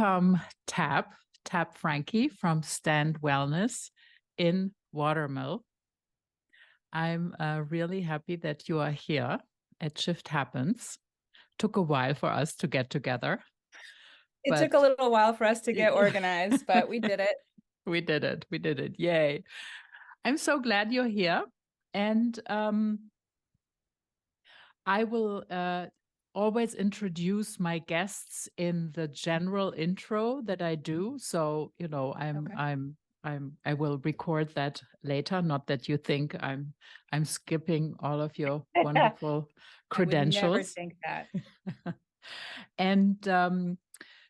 welcome Tapp Francke from Stand Wellness in Watermill. I'm really happy that you are here at Shift Happens. Took a while for us to get together. It took a little while for us to get organized, but we did it. We did it. We did it. Yay. I'm so glad you're here. And I will always introduce my guests in the general intro that I do. So, you know, I will record that later. Not that you think I'm skipping all of your wonderful credentials. I would never think that. And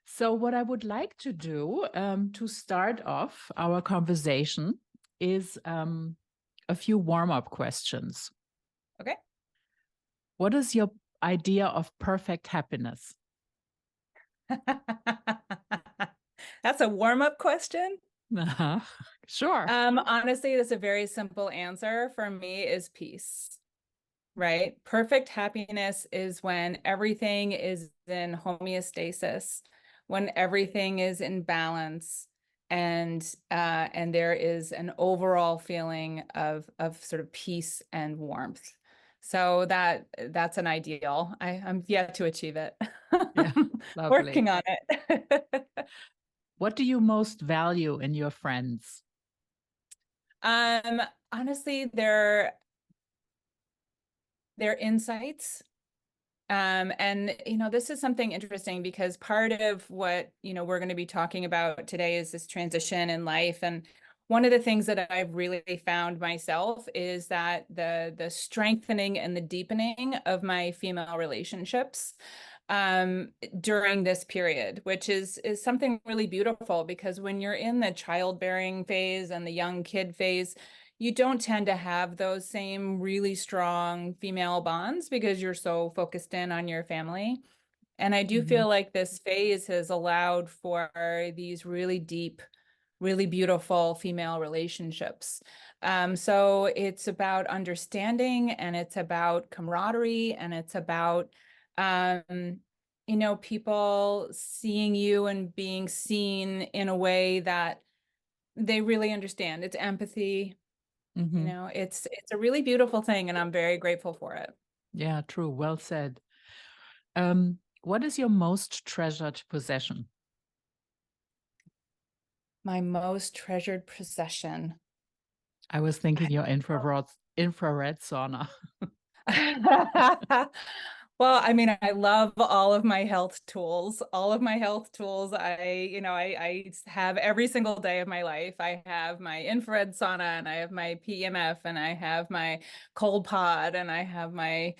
so what I would like to do to start off our conversation is a few warm-up questions. Okay. What is your idea of perfect happiness? That's a warm-up question. Uh-huh. Sure. Honestly, that's a very simple answer for me is peace, right? Perfect happiness is when everything is in homeostasis, when everything is in balance, and there is an overall feeling of sort of peace and warmth. So that's an ideal. I'm yet to achieve it. Yeah, lovely. Working on it. What do you most value in your friends? Honestly, their insights. And this is something interesting because part of what we're going to be talking about today is this transition in life. And one of the things that I've really found myself is that the strengthening and the deepening of my female relationships during this period, which is something really beautiful, because when you're in the childbearing phase and the young kid phase, you don't tend to have those same really strong female bonds because you're so focused in on your family. And I do feel like this phase has allowed for these really deep, really beautiful female relationships. So it's about understanding, and it's about camaraderie, and it's about people seeing you and being seen in a way that they really understand. It's empathy. It's a really beautiful thing, and I'm very grateful for it. Yeah, true. Well said. What is your most treasured possession? My most treasured possession. I was thinking your infrared sauna. Well, I mean, I love all of my health tools. All of my health tools, I have every single day of my life. I have my infrared sauna, and I have my PEMF, and I have my cold pod, and I have my,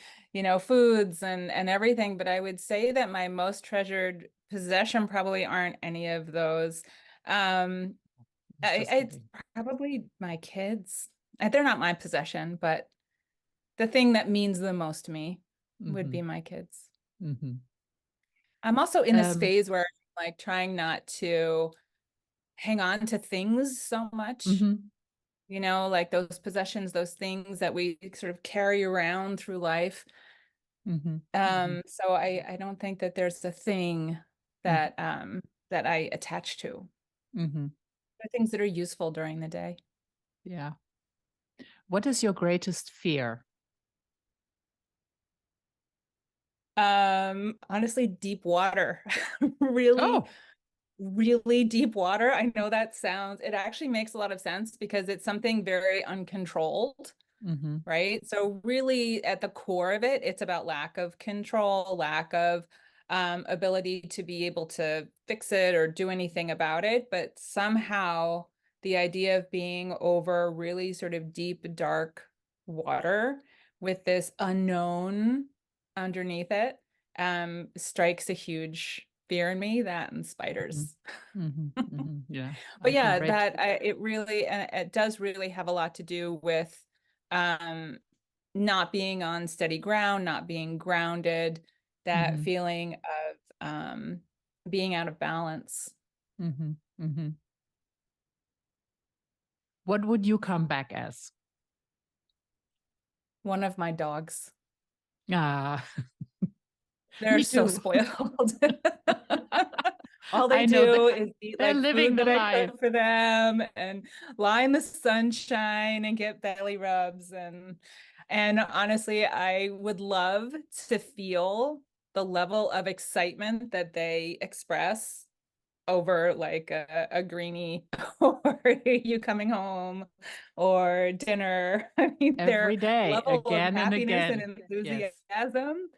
foods and everything. But I would say that my most treasured possession probably aren't any of those. It's probably my kids. They're not my possession, but the thing that means the most to me would be my kids. I'm also in this phase where I'm like trying not to hang on to things so much, like those possessions, those things that we sort of carry around through life. So I don't think that there's a thing that that I attach to. They're things that are useful during the day. Yeah. What is your greatest fear? Honestly, deep water. Really, really deep water. I know it actually makes a lot of sense because it's something very uncontrolled, right? So really at the core of it, it's about lack of control, lack of ability to be able to fix it or do anything about it. But somehow the idea of being over really sort of deep, dark water with this unknown underneath it strikes a huge fear in me, that and spiders. Yeah. But yeah, it does really have a lot to do with not being on steady ground, not being grounded, that feeling of being out of balance. What would you come back as? One of my dogs. Ah, They're me so too. spoiled. All they I know do is eat they're like living food the that I life. cook for them and lie in the sunshine and get belly rubs. And honestly, I would love to feel the level of excitement that they express over like a greenie or you coming home or dinner. I mean, their Every day, level of again and happiness and again. Yes. enthusiasm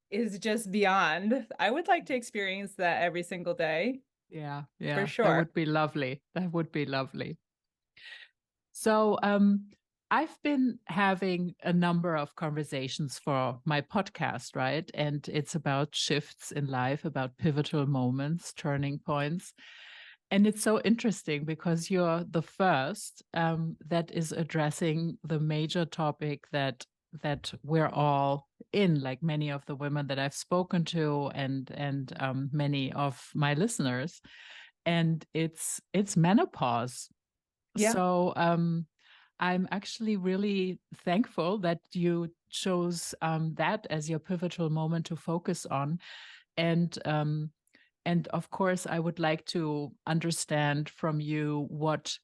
is just beyond. I would like to experience that every single day Yeah, for yeah, that sure. would be lovely. That would be lovely. So, I've been having a number of conversations for my podcast, right? And it's about shifts in life, about pivotal moments, turning points. And it's so interesting because you're the first that is addressing the major topic that we're all in, like many of the women that I've spoken to and many of my listeners. And it's menopause. Yeah. So I'm actually really thankful that you chose that as your pivotal moment to focus on. And of course, I would like to understand from you what,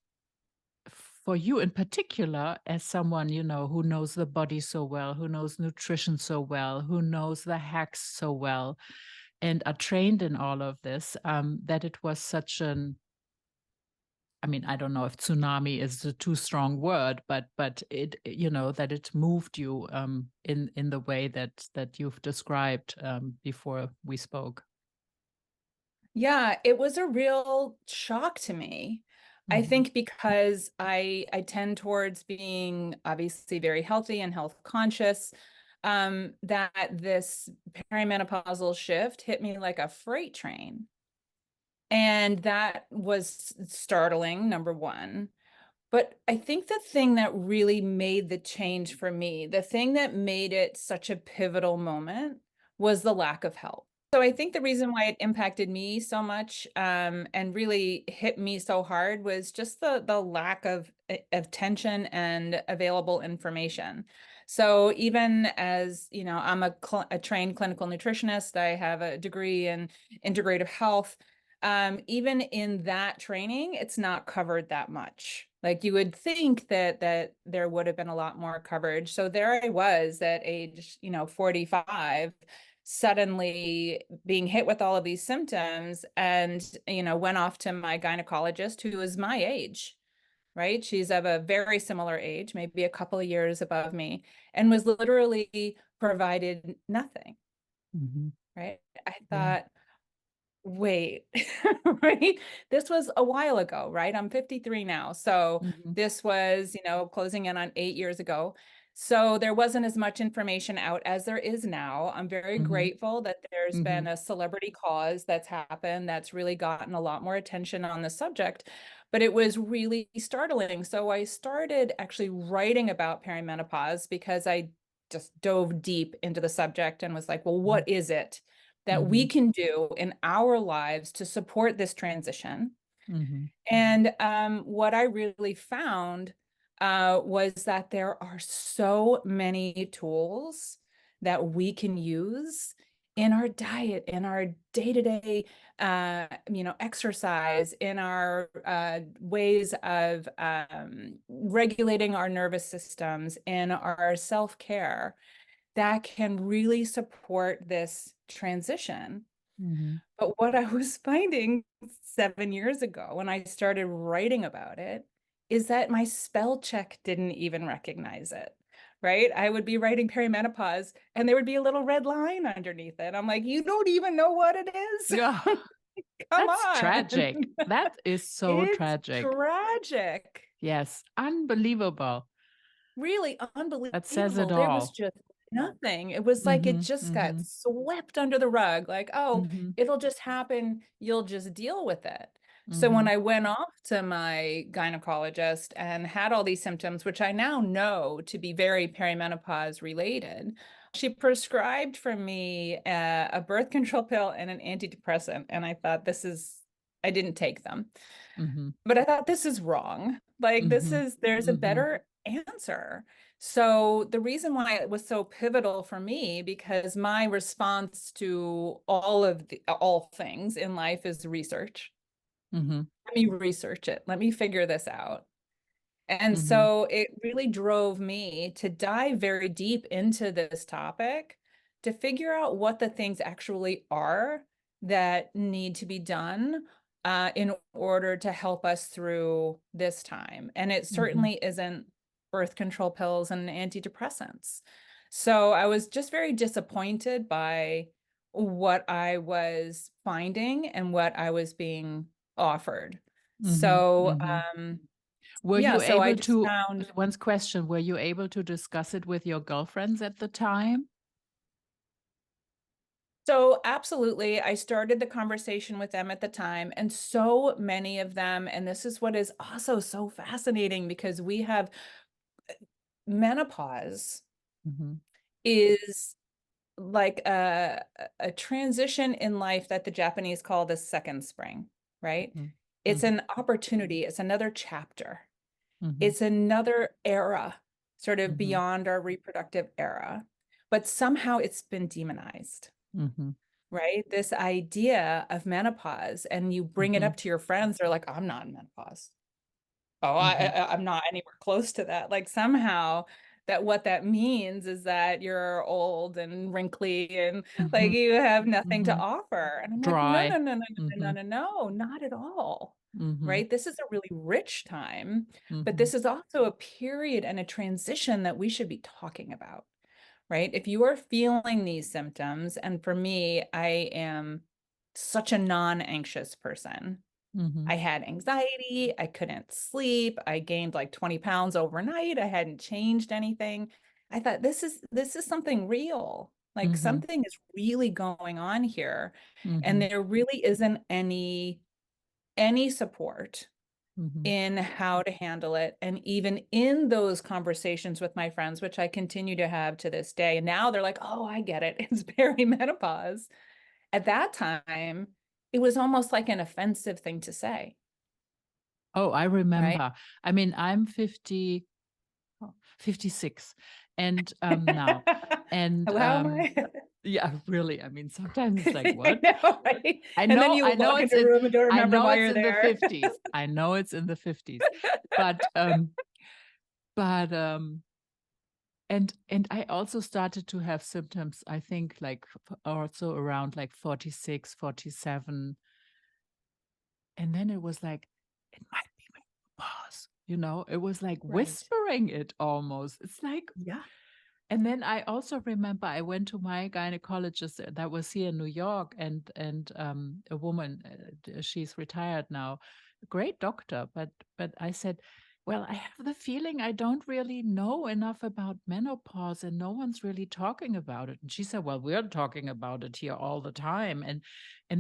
for you in particular, as someone, who knows the body so well, who knows nutrition so well, who knows the hacks so well, and are trained in all of this, that it was such an, I mean, I don't know if tsunami is a too strong word, but it, that it moved you in the way that you've described before we spoke. Yeah, it was a real shock to me. I Mm-hmm. think because I tend towards being obviously very healthy and health conscious, that this perimenopausal shift hit me like a freight train. And that was startling, number one. But I think the thing that really made the change for me, the thing that made it such a pivotal moment was the lack of help. So I think the reason why it impacted me so much and really hit me so hard was just the lack of tension and available information. So even as, I'm a trained clinical nutritionist, I have a degree in integrative health. Even in that training, it's not covered that much. Like you would think that there would have been a lot more coverage. So there I was at age, 45, suddenly being hit with all of these symptoms and, went off to my gynecologist who is my age, right? She's of a very similar age, maybe a couple of years above me, and was literally provided nothing, Mm-hmm. right? I Yeah. thought, wait, right? This was a while ago, right? I'm 53 now. So Mm-hmm. this was, closing in on 8 years ago. So there wasn't as much information out as there is now. I'm very Mm-hmm. grateful that there's Mm-hmm. been a celebrity cause that's happened that's really gotten a lot more attention on the subject, but it was really startling. So I started actually writing about perimenopause because I just dove deep into the subject and was like, well, what is it that Mm-hmm. we can do in our lives to support this transition? Mm-hmm. And what I really found was that there are so many tools that we can use in our diet, in our day-to-day, exercise, in our ways of regulating our nervous systems, in our self-care that can really support this transition. Mm-hmm. But what I was finding 7 years ago when I started writing about it is that my spell check didn't even recognize it, right? I would be writing perimenopause and there would be a little red line underneath it. I'm like, you don't even know what it is? Yeah, Come that's on. tragic. That is so It's tragic. tragic. Yes, unbelievable. Really That says it unbelievable. There was all. just nothing. It was like it Mm-hmm. just got Mm-hmm. swept under the rug. Like, oh, Mm-hmm. it'll just happen. You'll just deal with it. So Mm-hmm. when I went off to my gynecologist and had all these symptoms, which I now know to be very perimenopause related, she prescribed for me a birth control pill and an antidepressant. And I thought, I didn't take them. Mm-hmm. But I thought this is wrong. Like Mm-hmm. there's a Mm-hmm. better answer. So the reason why it was so pivotal for me, because my response to all things in life is research. Mm-hmm. Let me research it. Let me figure this out. And Mm-hmm. so it really drove me to dive very deep into this topic to figure out what the things actually are that need to be done in order to help us through this time. And it Mm-hmm. certainly isn't birth control pills and antidepressants. So I was just very disappointed by what I was finding and what I was being offered. Mm-hmm. So, Mm-hmm. Were yeah, you so I able just to, found, one question, were you able to discuss it with your girlfriends at the time? so absolutely, I started the conversation with them at the time, and so many of them, and this is what is also so fascinating because we have menopause Mm-hmm. is like a transition in life that the Japanese call the second spring, right? It's Mm-hmm. an opportunity, it's another chapter. Mm-hmm. It's another era, sort of Mm-hmm. beyond our reproductive era, but somehow it's been demonized, Mm-hmm. right? This idea of menopause, and you bring it Mm-hmm. up to your friends, they're like, I'm not in menopause. Oh, Mm-hmm. I'm not anywhere close to that. Like somehow that what that means is that you're old and wrinkly and like Mm-hmm. you have nothing to Mm-hmm. offer. And I'm like, no, Dry. no, no, no, no, Mm-hmm. no, no, no, not at all. Mm-hmm. Right? This is a really rich time, but Mm-hmm. this is also a period and a transition that we should be talking about. Right? If you are feeling these symptoms, and for me, I am such a non-anxious person. Mm-hmm. I had anxiety, I couldn't sleep, I gained like 20 pounds overnight, I hadn't changed anything. I thought this is something real. Like Mm-hmm. something is really going on here. And Mm-hmm. there really isn't any support Mm-hmm. in how to handle it. And even in those conversations with my friends, which I continue to have to this day, and now they're like, oh, I get it. It's perimenopause. At that time, it was almost like an offensive thing to say, Oh, I right? remember. I mean, I'm 56 and now. And How am I? yeah, really. I mean, sometimes it's like, I what? know, right? And then you I know walk it's into a in room and don't I remember know why it's you're in the there. 50s. I know it's in the 50s. But but and I also started to have symptoms, I think like also around like 46, 47. And then it was like, it might be menopause. It was like Right. whispering it almost. It's like, Yeah. and then I also remember I went to my gynecologist that was here in New York, and a woman, she's retired now, a great doctor, but I said, well, I have the feeling I don't really know enough about menopause, and no one's really talking about it. And she said, well, we're talking about it here all the time, and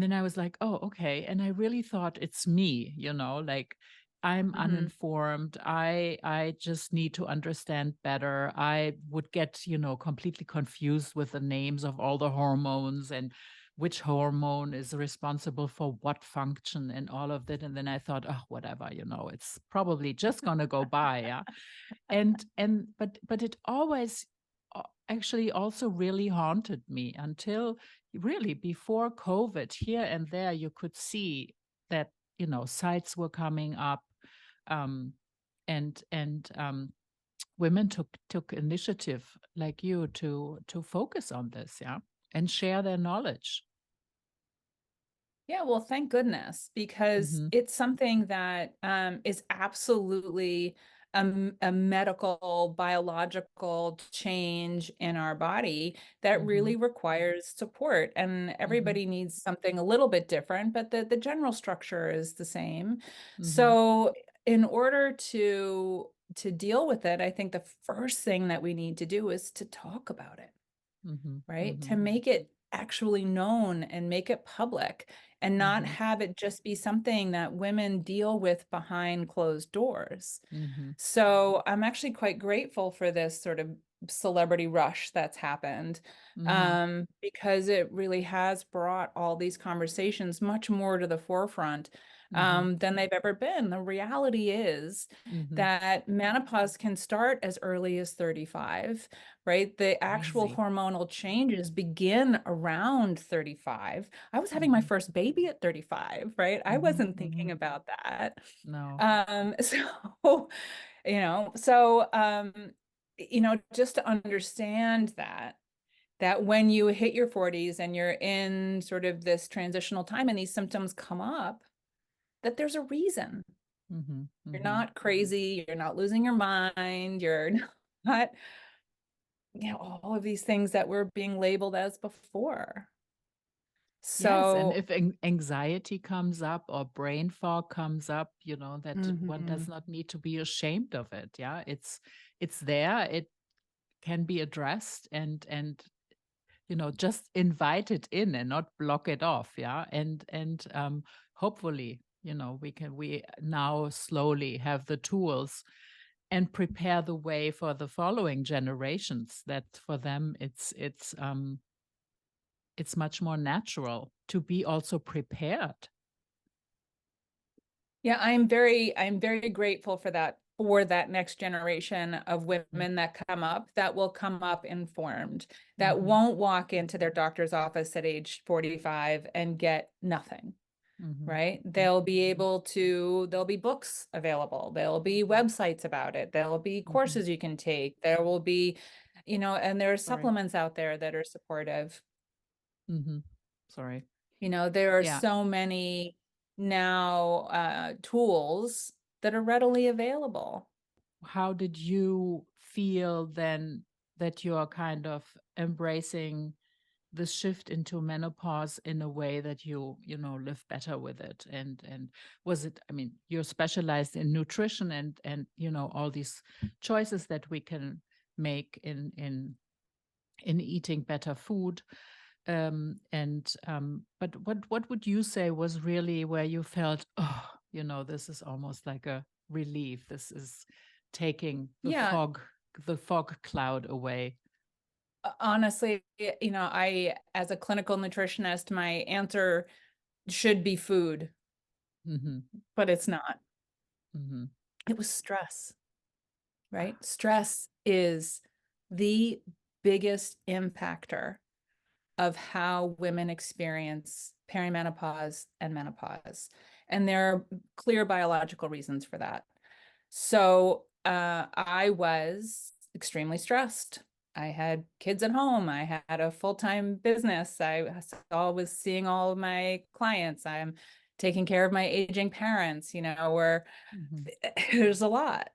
then I was like, oh, okay, and I really thought it's me, like I'm Mhm. uninformed. I just need to understand better. I would get, completely confused with the names of all the hormones and which hormone is responsible for what function and all of that. And then I thought, oh, whatever, it's probably just gonna go by, yeah. But it always actually also really haunted me until really before COVID. Here and there you could see that sites were coming up, um, and women took initiative like you to focus on this, yeah, and share their knowledge. Yeah, well, thank goodness, because Mm-hmm. it's something that is absolutely a medical, biological change in our body that Mm-hmm. really requires support. And Mm-hmm. everybody needs something a little bit different, but the general structure is the same. Mm-hmm. So in order to deal with it, I think the first thing that we need to do is to talk about it, Mm-hmm. right? Mm-hmm. To make it actually known and make it public and not Mm-hmm. have it just be something that women deal with behind closed doors. Mm-hmm. So I'm actually quite grateful for this sort of celebrity rush that's happened, Mm-hmm. because it really has brought all these conversations much more to the forefront. than they've ever been. The reality is that menopause can start as early as 35, right? The actual Crazy. hormonal changes begin around 35. I was having my first baby at 35, right? I wasn't thinking about that. No. So, just to understand that when you hit your 40s and you're in sort of this transitional time and these symptoms come up, that there's a reason. You're not crazy, you're not losing your mind, you're not, all of these things that were being labeled as before. Yes, and So, if anxiety comes up or brain fog comes up, that one does not need to be ashamed of it. Yeah, it's there. It can be addressed and just invite it in and not block it off. Yeah, and hopefully, we now slowly have the tools and prepare the way for the following generations, that for them it's much more natural to be also prepared. yeah, I'm very grateful for that next generation of women that come up, that will come up informed, that won't walk into their doctor's office at age 45 and get nothing. Right? There'll be books available. There'll be websites about it. There'll be courses you can take. There will be, and there are supplements out there that are supportive. Sorry. There are Yeah. so many now tools that are readily available. How did you feel then that you are kind of embracing the shift into menopause in a way that you live better with it? And was it, I mean, you're specialized in nutrition and all these choices that we can make in eating better food. But what would you say was really where you felt, oh, this is almost like a relief. This is taking Yeah, the fog cloud away. honestly, as a clinical nutritionist, my answer should be food, but it's not. It was stress, right? Stress is the biggest impactor of how women experience perimenopause and menopause. And there are clear biological reasons for that. So I was extremely stressed. I had kids at home. I had a full-time business. I was seeing all of my clients. I'm taking care of my aging parents, where there's a lot,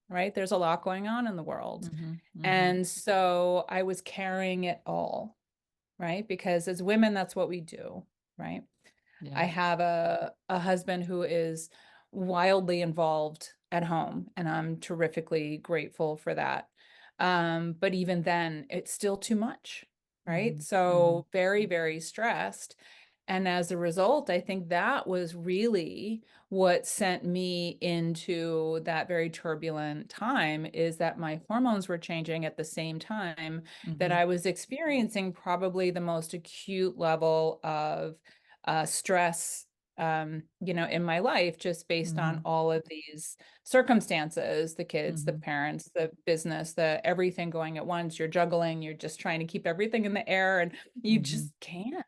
right? There's a lot going on in the world. And so I was carrying it all, right? Because as women, that's what we do, right? Yeah. I have a husband who is wildly involved at home, and I'm terrifically grateful for that. But even then, it's still too much, right? So very, very stressed. And as a result, I think that was really what sent me into that very turbulent time, is that my hormones were changing at the same time that I was experiencing probably the most acute level of stress, in my life, just based on all of these circumstances, the kids, the parents, the business, the everything going at once. You're juggling, you're just trying to keep everything in the air, and you just can't,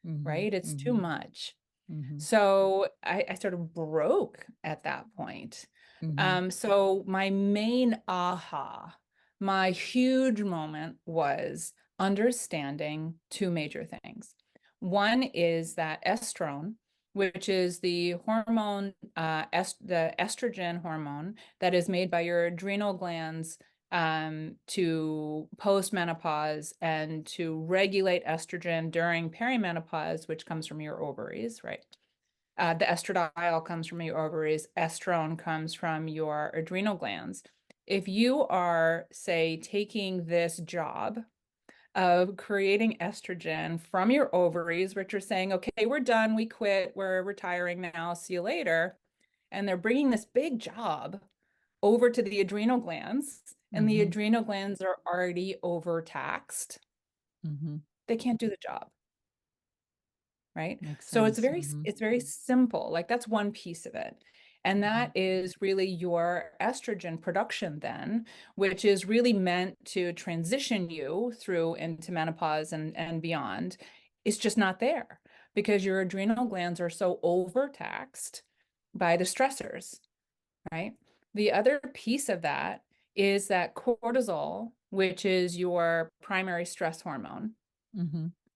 right? It's too much. So I sort of broke at that point. So my main aha, my huge moment was understanding two major things. One is that estrone, which is the hormone, the estrogen hormone that is made by your adrenal glands to postmenopause and to regulate estrogen during perimenopause, which comes from your ovaries, right? The estradiol comes from your ovaries. Estrone comes from your adrenal glands. If you are, say, taking this job of creating estrogen from your ovaries, which are saying, okay, we're done, we quit, we're retiring now, see you later, and they're bringing this big job over to the adrenal glands, and the adrenal glands are already overtaxed, they can't do the job. right? Makes So it's sense. very, it's very simple. Like that's one piece of it. And that is really your estrogen production then, which is really meant to transition you through into menopause and beyond. It's just not there because your adrenal glands are so overtaxed by the stressors, right? The other piece of that is that cortisol, which is your primary stress hormone,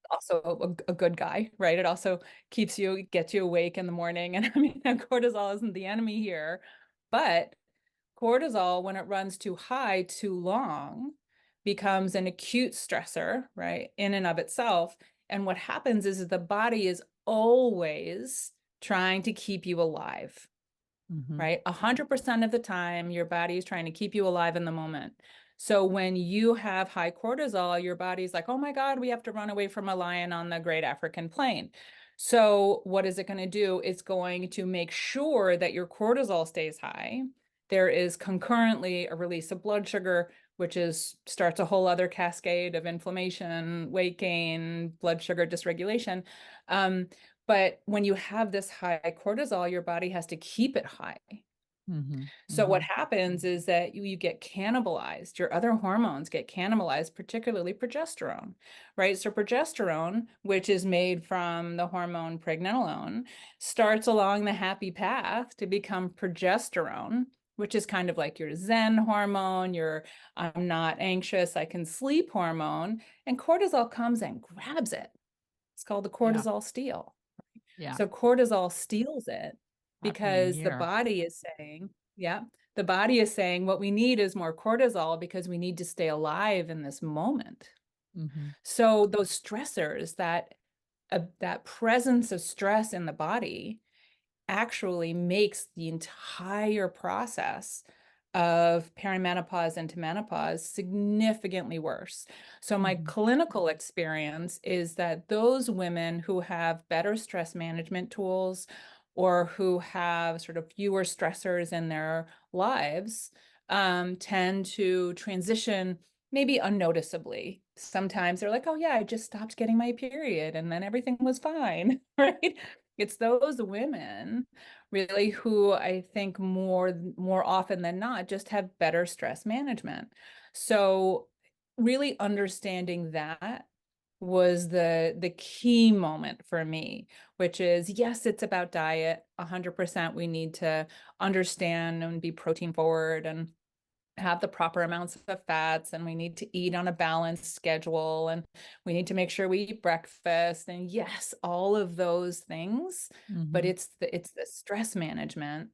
also a good guy, right? It also gets you awake in the morning. And I mean, cortisol isn't the enemy here, but cortisol, when it runs too high too long, becomes an acute stressor, right? In and of itself. And what happens is the body is always trying to keep you alive, right? 100% of the time, your body is trying to keep you alive in the moment. So when you have high cortisol, your body's like, oh my God, we have to run away from a lion on the Great African Plain. So what is it going to do? It's going to make sure that your cortisol stays high. There is concurrently a release of blood sugar, which starts a whole other cascade of inflammation, weight gain, blood sugar dysregulation. But when you have this high cortisol, your body has to keep it high. So what happens is that you get cannibalized. Your other hormones get cannibalized, particularly progesterone, right? So progesterone, which is made from the hormone pregnenolone, starts along the happy path to become progesterone, which is kind of like your Zen hormone, your I'm not anxious, I can sleep hormone, and cortisol comes and grabs it. It's called the cortisol steal. Yeah. So cortisol steals it Happening because the here. body is saying, yeah, the body is saying what we need is more cortisol because we need to stay alive in this moment. So those stressors, that presence of stress in the body actually makes the entire process of perimenopause into menopause significantly worse. So my clinical experience is that those women who have better stress management tools or who have sort of fewer stressors in their lives tend to transition maybe unnoticeably. Sometimes they're like, oh yeah, I just stopped getting my period and then everything was fine, right? It's those women really who I think more often than not just have better stress management. So really understanding that was the key moment for me, which is yes, it's about diet 100%. We need to understand and be protein forward and have the proper amounts of fats, and we need to eat on a balanced schedule, and we need to make sure we eat breakfast, and yes, all of those things. But it's the stress management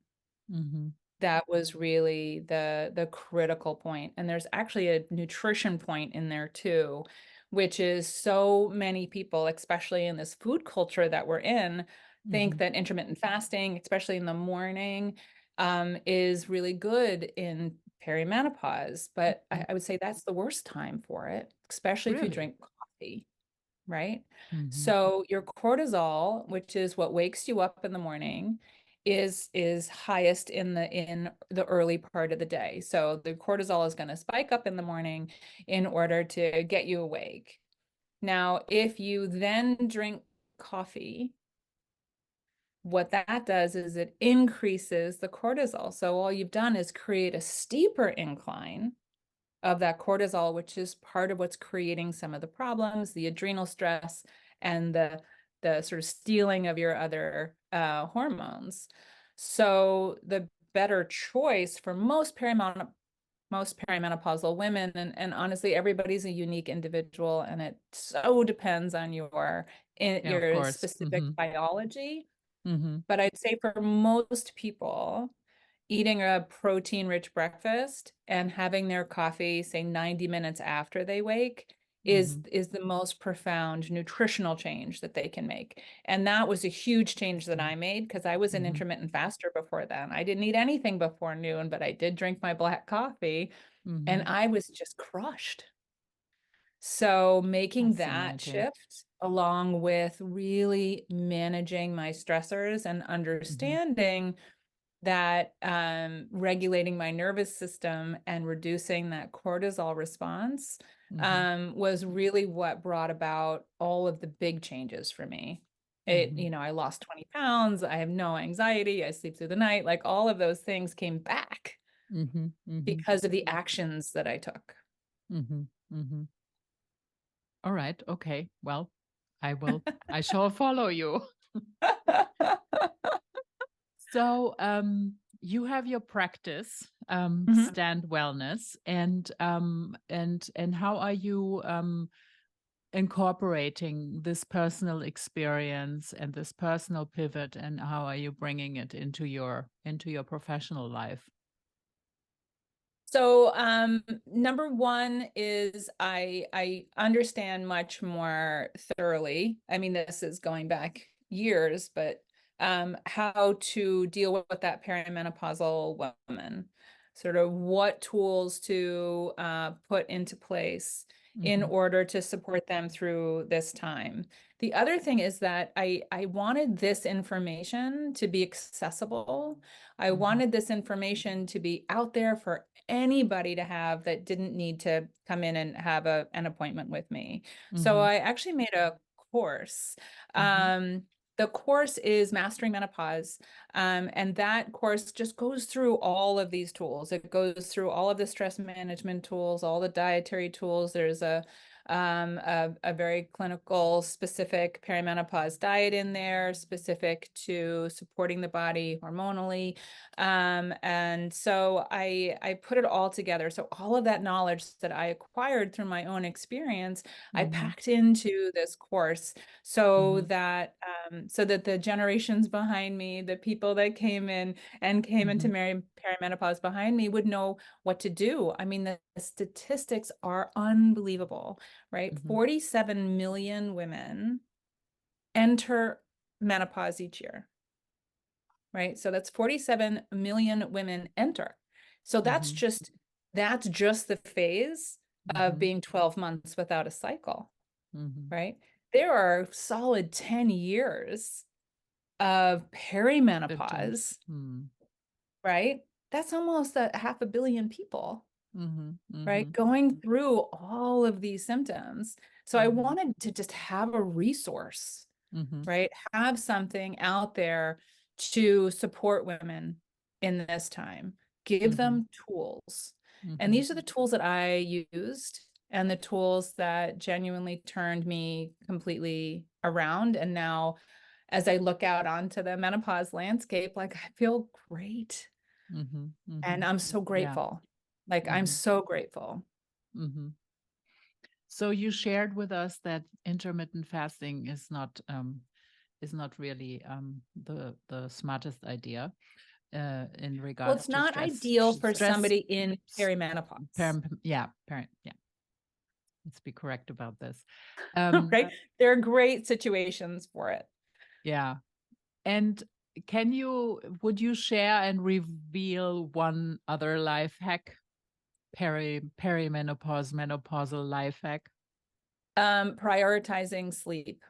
that was really the critical point. And there's actually a nutrition point in there too, which is so many people, especially in this food culture that we're in, think that intermittent fasting, especially in the morning, is really good in perimenopause. But I would say that's the worst time for it, especially if you drink coffee, right? So your cortisol, which is what wakes you up in the morning, is highest in the early part of the day. So the cortisol is going to spike up in the morning in order to get you awake. Now, if you then drink coffee, what that does is it increases the cortisol. So all you've done is create a steeper incline of that cortisol, which is part of what's creating some of the problems, the adrenal stress, and the sort of stealing of your other hormones. So the better choice for most perimenopausal women, and honestly, everybody's a unique individual, and it so depends on your specific biology. But I'd say for most people, eating a protein-rich breakfast and having their coffee, say 90 minutes after they wake, is the most profound nutritional change that they can make. And that was a huge change that I made because I was an intermittent faster before then. I didn't eat anything before noon, but I did drink my black coffee and I was just crushed. So making that shift along with really managing my stressors and understanding that regulating my nervous system and reducing that cortisol response was really what brought about all of the big changes for me. I lost 20 pounds. I have no anxiety. I sleep through the night. Like all of those things came back because of the actions that I took. All right. Okay. Well, I shall follow you. So, you have your practice, Stand Wellness, and how are you incorporating this personal experience and this personal pivot, and how are you bringing it into your professional life? So number one is I understand much more thoroughly. I mean, this is going back years, but how to deal with that perimenopausal woman, sort of what tools to put into place in order to support them through this time. The other thing is that I wanted this information to be accessible. I wanted this information to be out there for anybody to have that didn't need to come in and have an appointment with me. So I actually made a course. The course is Mastering Menopause. And that course just goes through all of these tools. It goes through all of the stress management tools, all the dietary tools. There's a very clinical specific perimenopause diet in there, specific to supporting the body hormonally. And so I put it all together. So all of that knowledge that I acquired through my own experience, I packed into this course so that the generations behind me, the people that came in and came into perimenopause behind me would know what to do. I mean, the statistics are unbelievable, right? 47 million women enter menopause each year, right? So that's 47 million women enter. So that's just the phase of being 12 months without a cycle, right? There are solid 10 years of perimenopause, right? That's almost 500 million people, right? Going through all of these symptoms. So I wanted to just have a resource, right? Have something out there to support women in this time, give them tools. And these are the tools that I used and the tools that genuinely turned me completely around. And now, as I look out onto the menopause landscape, like I feel great. And I'm so grateful. Like I'm so grateful. So you shared with us that intermittent fasting is not really the smartest idea in Well, regards it's to not ideal for somebody in perimenopause. Yeah. Let's be correct about this. Right? There are great situations for it. Yeah. And would you share and reveal one other life hack? Perimenopause, menopausal life hack? Prioritizing sleep.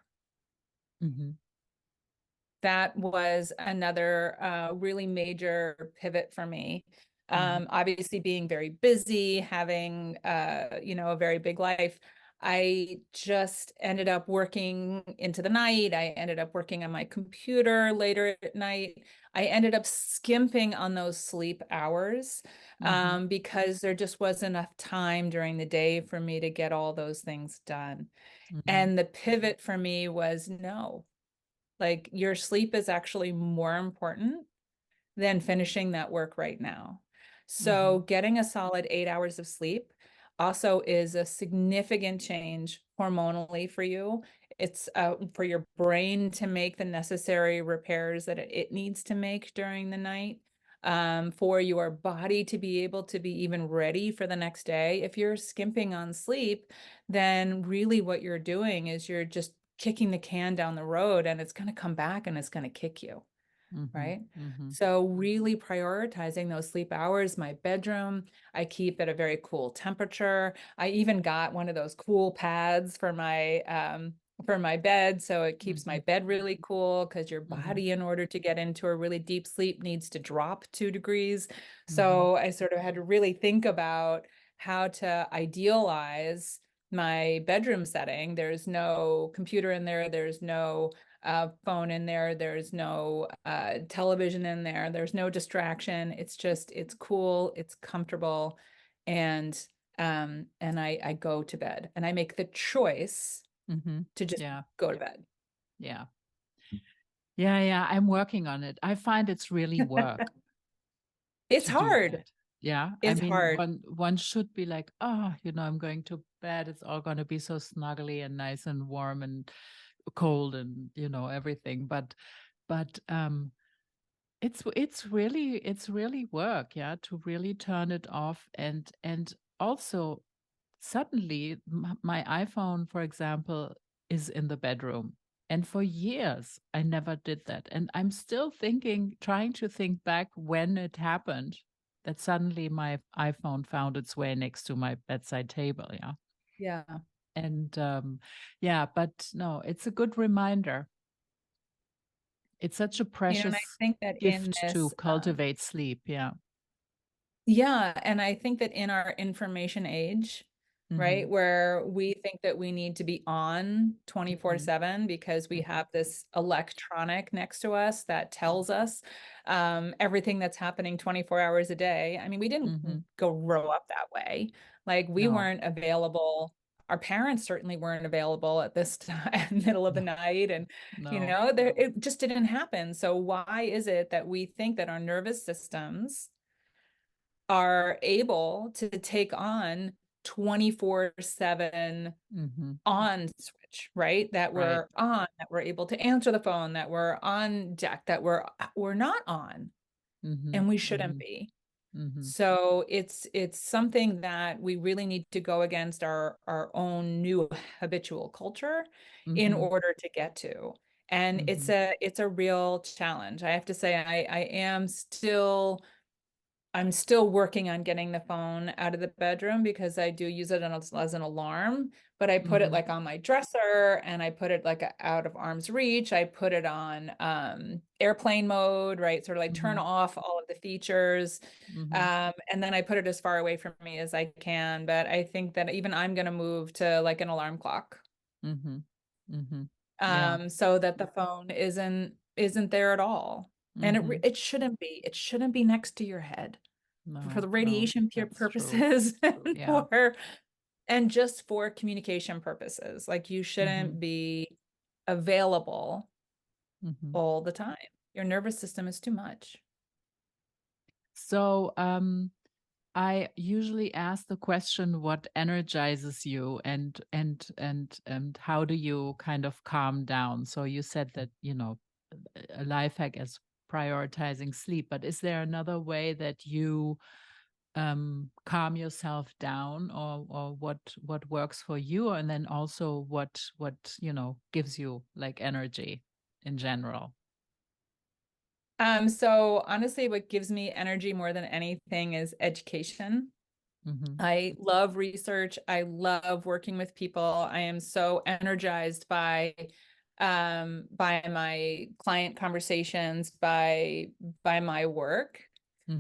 That was another really major pivot for me. Obviously being very busy, having, a very big life. I just ended up working into the night. I ended up working on my computer later at night. I ended up skimping on those sleep hours because there just wasn't enough time during the day for me to get all those things done. And the pivot for me was no. Like your sleep is actually more important than finishing that work right now. So getting a solid 8 hours of sleep also is a significant change hormonally for you. It's for your brain to make the necessary repairs that it needs to make during the night, for your body to be able to be even ready for the next day. If you're skimping on sleep, then really what you're doing is you're just kicking the can down the road, and it's going to come back and it's going to kick you. Right. So really prioritizing those sleep hours. My bedroom, I keep at a very cool temperature. I even got one of those cool pads for my bed. So it keeps my bed really cool, because your body, in order to get into a really deep sleep, needs to drop 2 degrees. So I sort of had to really think about how to idealize my bedroom setting. There's no computer in there. There's no phone in there. There's no television in there. There's no distraction. It's cool. It's comfortable. And I go to bed and I make the choice to just go to bed. Yeah. Yeah. I'm working on it. I find it's really work. It's hard. Yeah. It's I mean, hard. one should be like, oh, I'm going to bed. It's all going to be so snuggly and nice and warm and cold and, everything. But it's really work, yeah, to really turn it off. And also suddenly my iPhone, for example, is in the bedroom. And for years, I never did that. And I'm still trying to think back when it happened that suddenly my iPhone found its way next to my bedside table. Yeah. Yeah. And but no, it's a good reminder. It's such a And I precious think that in gift to this, cultivate sleep. Yeah. yeah, and I think that in our information age, right, where we think that we need to be on 24/7 because we have this electronic next to us that tells us everything that's happening 24 hours a day. I mean, we didn't grow up that way. Like we No. weren't available. Our parents certainly weren't available at this time, middle of the night, and No. it just didn't happen. So why is it that we think that our nervous systems are able to take on 24/7 on switch, right? That we're on, that we're able to answer the phone, that we're on deck, that we're not on, and we shouldn't be. So it's something that we really need to go against our own new habitual culture in order to get to. And it's a real challenge. I have to say I'm still working on getting the phone out of the bedroom because I do use it as an alarm, but I put it like on my dresser and I put it like out of arm's reach. I put it on airplane mode, right? Sort of like turn off all of the features. And then I put it as far away from me as I can. But I think that even I'm going to move to like an alarm clock. Yeah. So that the phone isn't there at all. And it shouldn't be. It shouldn't be next to your head for the radiation purposes and just for communication purposes. Like you shouldn't be available all the time. Your nervous system is too much. So I usually ask the question, what energizes you and how do you kind of calm down? So you said that, a life hack is prioritizing sleep, but is there another way that you calm yourself down, or what works for you, and then also what gives you like energy in general? So honestly, what gives me energy more than anything is education. I love research. I love working with people. I am so energized by my client conversations, by my work.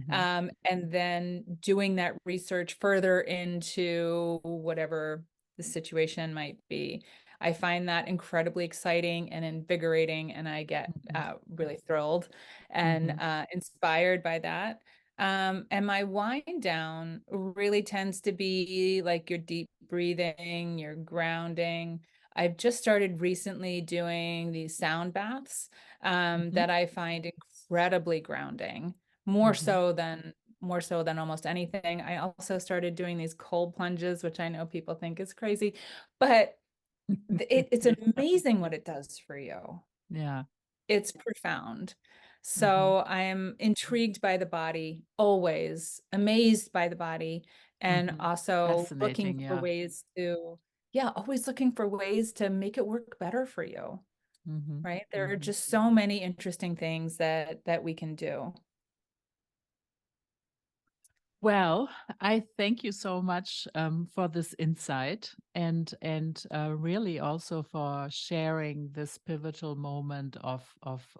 And then doing that research further into whatever the situation might be. I find that incredibly exciting and invigorating, and I get really thrilled and inspired by that. And my wind down really tends to be like your deep breathing, your grounding. I've just started recently doing these sound baths that I find incredibly grounding, more so than almost anything. I also started doing these cold plunges, which I know people think is crazy, but it's amazing what it does for you. Yeah. It's profound. So I am intrigued by the body, always amazed by the body, and also looking for ways to, always looking for ways to make it work better for you. Right? There are just so many interesting things that we can do. Well, I thank you so much for this insight, and really also for sharing this pivotal moment of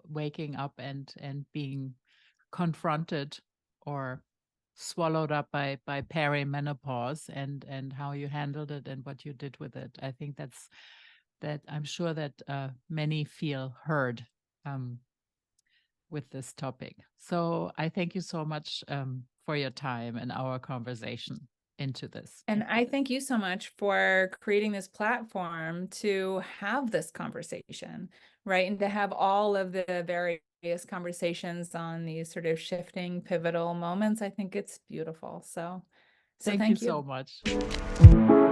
waking up and being confronted, or swallowed up by perimenopause and how you handled it and what you did with it. I think that I'm sure that many feel heard with this topic. So I thank you so much for your time and our conversation into this. And I thank you so much for creating this platform to have this conversation, right? And to have all of the various conversations on these sort of shifting, pivotal moments. I think it's beautiful. So Thank you thank you. so much.